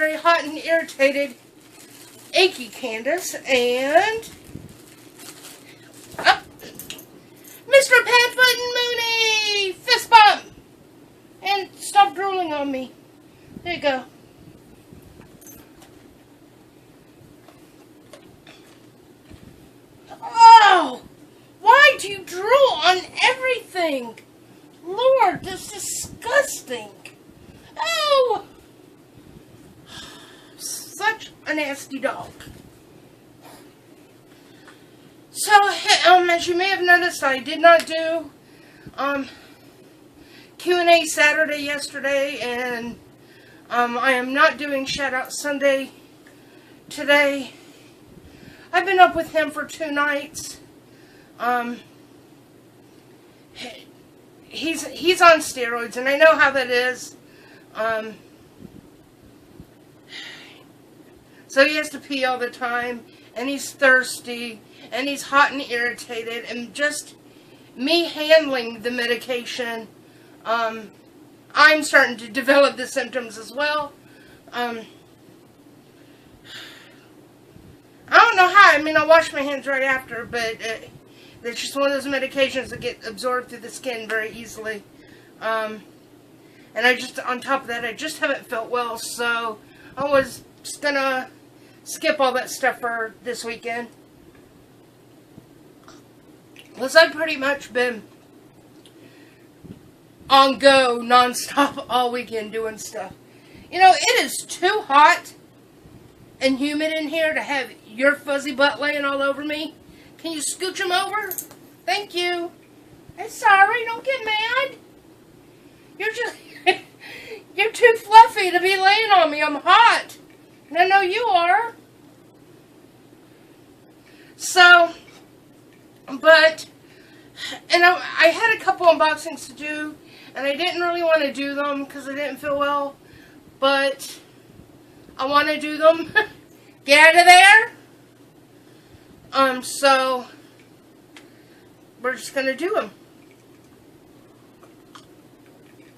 very hot and irritated, achy Candace, and Mr. Padfoot and Mooney! Fist bump! And stop drooling on me. There you go. Oh! Why do you drool on everything? Lord, that's disgusting. Oh! Such a nasty dog. So, as you may have noticed, I did not do Q&A Saturday yesterday, and I am not doing Shout Out Sunday today. I've been up with him for 2 nights. He's on steroids, and I know how that is. So he has to pee all the time, and he's thirsty, and he's hot and irritated, and just me handling the medication, I'm starting to develop the symptoms as well. I don't know how. I mean, I wash my hands right after, but it's just one of those medications that get absorbed through the skin very easily. And I just, on top of that, I just haven't felt well, so I was just gonna skip all that stuff for this weekend. Plus, I've pretty much been on go, non-stop all weekend doing stuff. You know, it is too hot and humid in here to have your fuzzy butt laying all over me. Can you scooch him over? Thank you. I'm sorry, don't get mad. You're just, you're too fluffy to be laying on me. I'm hot. And I know you are. So, but, and I had a couple unboxings to do, and I didn't really want to do them because I didn't feel well, but I want to do them. Get out of there. So, we're just going to do them.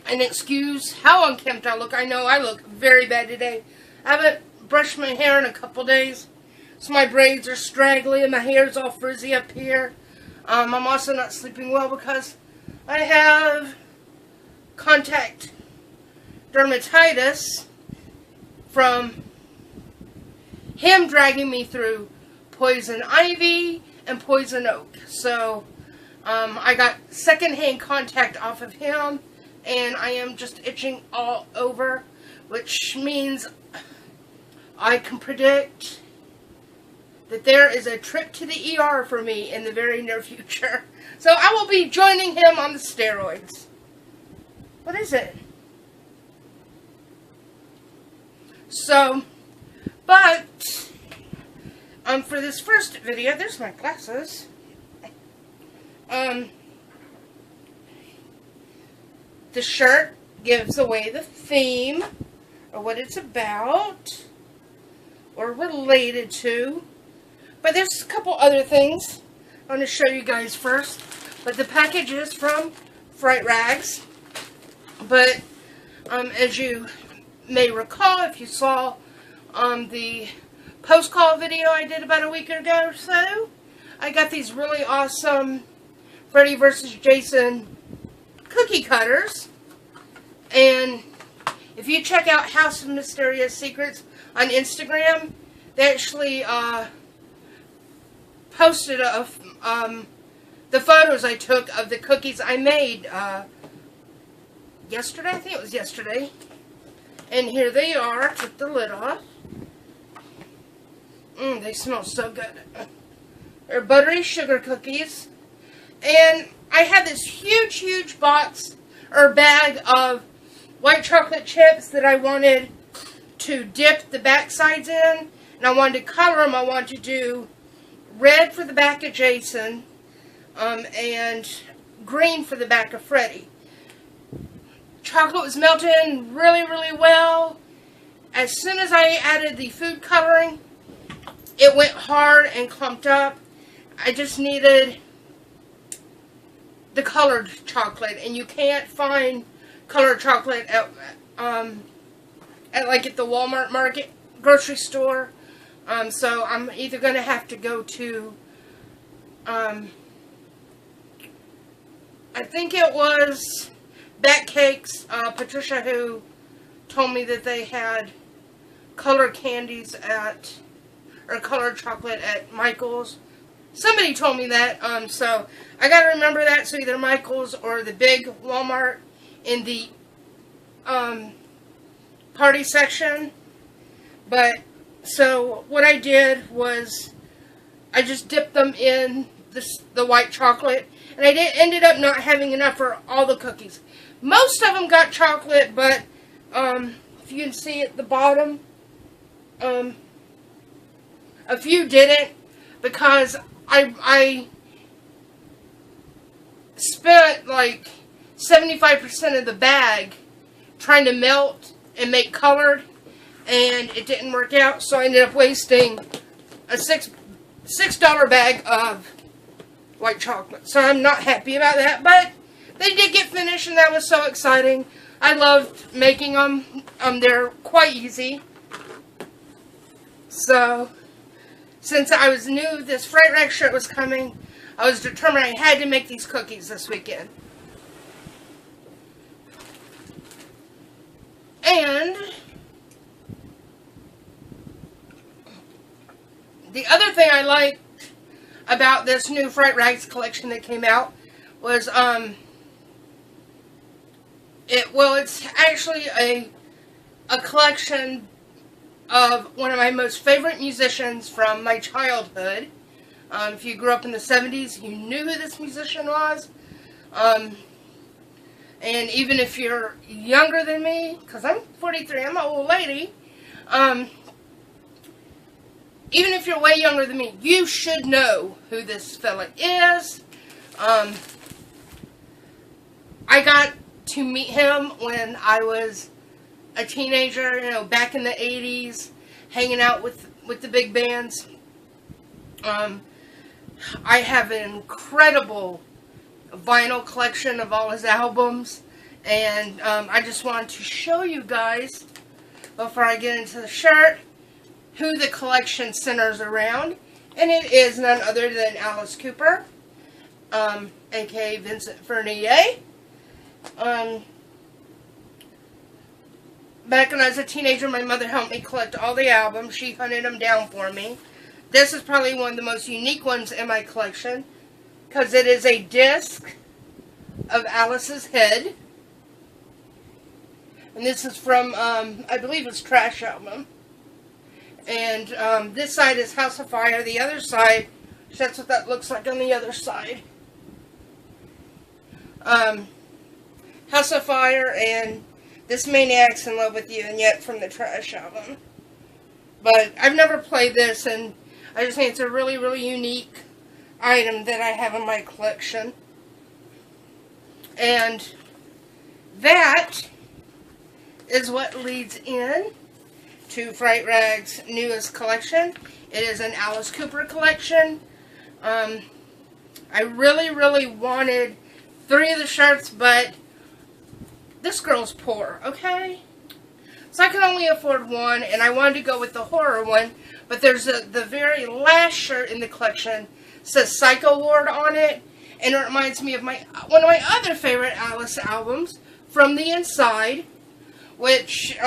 And excuse how unkempt I look. I know I look very bad today. I haven't brushed my hair in a couple days, so my braids are straggly and my hair's all frizzy up here. I'm also not sleeping well because I have contact dermatitis from him dragging me through poison ivy and poison oak. So I got secondhand contact off of him, and I am just itching all over, which means I can predict that there is a trip to the ER for me in the very near future. So I will be joining him on the steroids. What is it? So, but for this first video, there's my glasses. The shirt gives away the theme, or what it's about, or related to. But there's a couple other things I want to show you guys first. But the package is from Fright Rags. But as you may recall, if you saw the post-call video I did about a week ago or so, I got these really awesome Freddy vs. Jason cookie cutters. And if you check out House of Mysterious Secrets on Instagram, they actually posted the photos I took of the cookies I made yesterday. I think it was yesterday. And here they are. Took the lid off. They smell so good. They're buttery sugar cookies. And I had this huge, huge box or bag of white chocolate chips that I wanted to dip the back sides in. And I wanted to color them. I wanted to do red for the back of Jason and green for the back of Freddy. Chocolate was melting really, really well. As soon as I added the food coloring, it went hard and clumped up. I just needed the colored chocolate, and you can't find colored chocolate at at the Walmart market grocery store. So I'm either going to have to go to, I think it was Bat Cakes, Patricia, who told me that they had colored candies or colored chocolate at Michael's. Somebody told me that, so I gotta remember that. So either Michael's or the big Walmart in the party section. But so what I did was I just dipped them in the white chocolate, and I ended up not having enough for all the cookies. Most of them got chocolate, but if you can see at the bottom, a few didn't, because I spent like 75% of the bag trying to melt and make colored, and it didn't work out, so I ended up wasting a $6 bag of white chocolate. So I'm not happy about that, but they did get finished, and that was so exciting. I loved making them. They're quite easy. So since I knew this Fright Rag shirt was coming, I was determined I had to make these cookies this weekend. And the other thing I liked about this new Fright Rags collection that came out was, it's actually a collection of one of my most favorite musicians from my childhood. If you grew up in the 70s, you knew who this musician was. And even if you're younger than me, because I'm 43, I'm an old lady, even if you're way younger than me, you should know who this fella is. I got to meet him when I was a teenager, back in the 80s, hanging out with the big bands. I have an incredible vinyl collection of all his albums, and I just wanted to show you guys, before I get into the shirt, who the collection centers around. And it is none other than Alice Cooper, aka Vincent Furnier. Back when I was a teenager, my mother helped me collect all the albums. She hunted them down for me. This is probably one of the most unique ones in my collection, because it is a disc of Alice's head. And this is from, I believe it's Trash Album. And this side is House of Fire. The other side, that's what that looks like on the other side. House of Fire and This Maniac's in Love with You, and Yet from the Trash Album. But I've never played this, and I just think it's a really, really unique item that I have in my collection. And that is what leads in to Fright Rag's newest collection. It is an Alice Cooper collection. I really, really wanted 3 of the shirts, but this girl's poor, okay? So I could only afford one, and I wanted to go with the horror one, but there's the very last shirt in the collection says Psycho Ward on it, and it reminds me of one of my other favorite Alice albums, From the Inside, which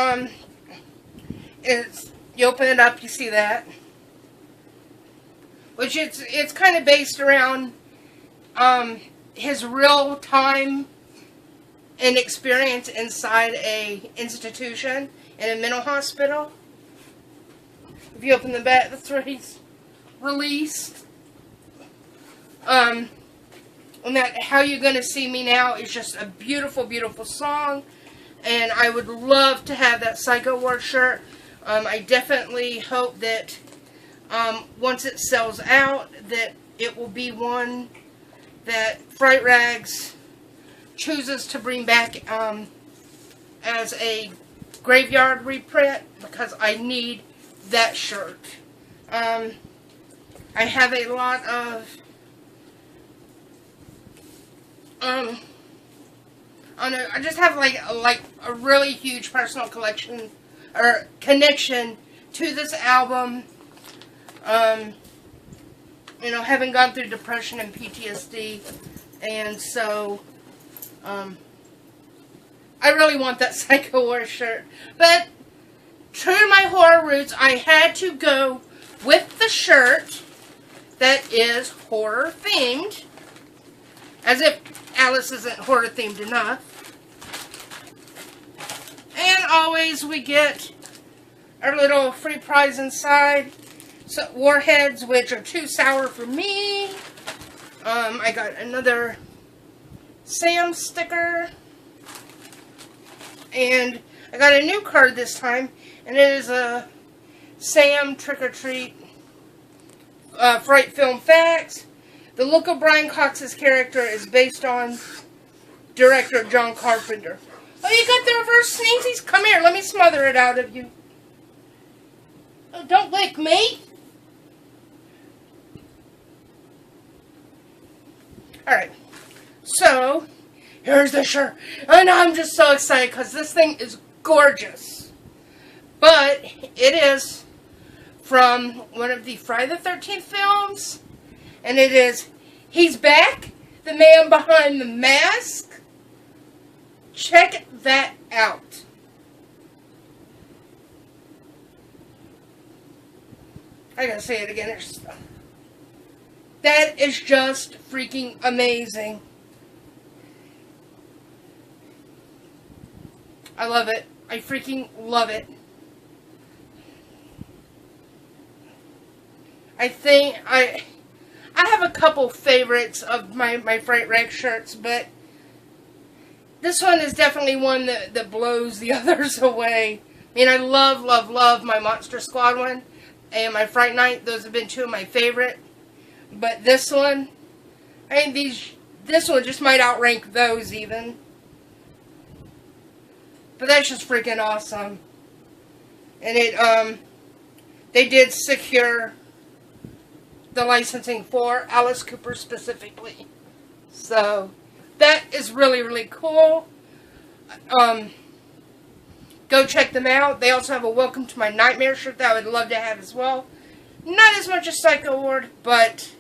is, you open it up, you see that, which it's kind of based around his real time and experience inside a institution in a mental hospital. If you open the back, that's where he's released. And that How You Gonna See Me Now is just a beautiful, beautiful song. And I would love to have that Psycho Ward shirt. I definitely hope that once it sells out, that it will be one that Fright Rags chooses to bring back as a graveyard reprint, because I need that shirt. I have a lot of I just have like a really huge personal collection or connection to this album. You know, having gone through depression and PTSD, and so I really want that Psycho War shirt. But true to my horror roots, I had to go with the shirt that is horror themed. As if Alice isn't horror themed enough. And always we get our little free prize inside. So Warheads, which are too sour for me. I got another Sam sticker. And I got a new card this time. And it is a Sam Trick or Treat Fright Film Facts. The look of Brian Cox's character is based on director John Carpenter. Oh, you got the reverse sneezies? Come here, let me smother it out of you. Oh, don't lick me. Alright, so here's the shirt. And I'm just so excited because this thing is gorgeous. But it is from one of the Friday the 13th films. And it is, he's back, the man behind the mask. Check that out. I gotta say it again. That is just freaking amazing. I love it. I freaking love it. I think I have a couple favorites of my Fright Rag shirts, but this one is definitely one that blows the others away. I mean, I love, love, love my Monster Squad one and my Fright Night. Those have been two of my favorite. But this one, I mean, this one just might outrank those even. But that's just freaking awesome. And it, they did secure the licensing for Alice Cooper specifically. So that is really, really cool. Go check them out. They also have a Welcome to My Nightmare shirt that I would love to have as well. Not as much as Psycho Ward, but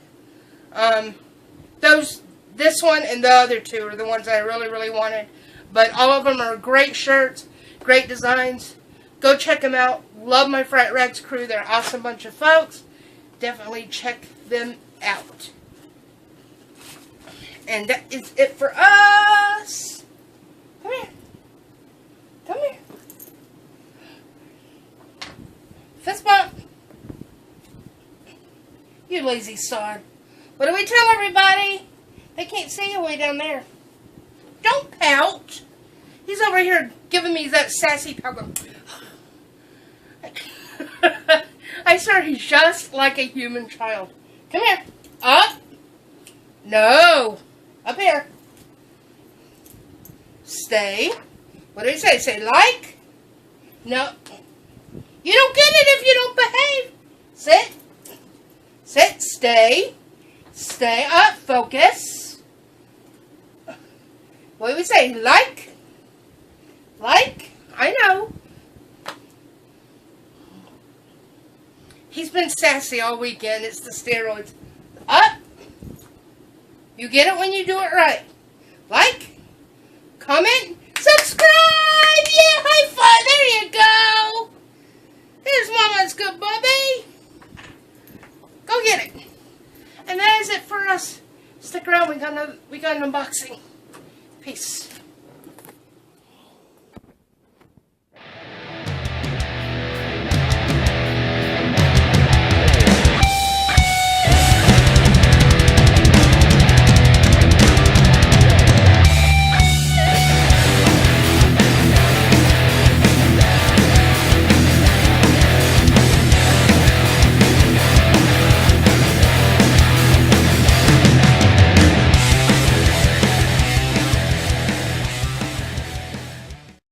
this one and the other two are the ones I really, really wanted. But all of them are great shirts, great designs. Go check them out. Love my Fright Rags crew. They're an awesome bunch of folks. Definitely check them out. And that is it for us. Come here. Come here. Fist bump. You lazy sod. What do we tell everybody? They can't see you way down there. Don't pout. He's over here giving me that sassy pout. I swear he's just like a human child. Come here. Up. No. Up here. Stay. What do you say? Say like. No. You don't get it if you don't behave. Sit. Sit. Stay. Stay up. Focus. What do we say? Like. Like. I know. He's been sassy all weekend. It's the steroids. Up. You get it when you do it right. Like. Comment. Subscribe. Yeah, high five. There you go. Here's Mama's good Bubby. Go get it. And that is it for us. Stick around. We got an unboxing.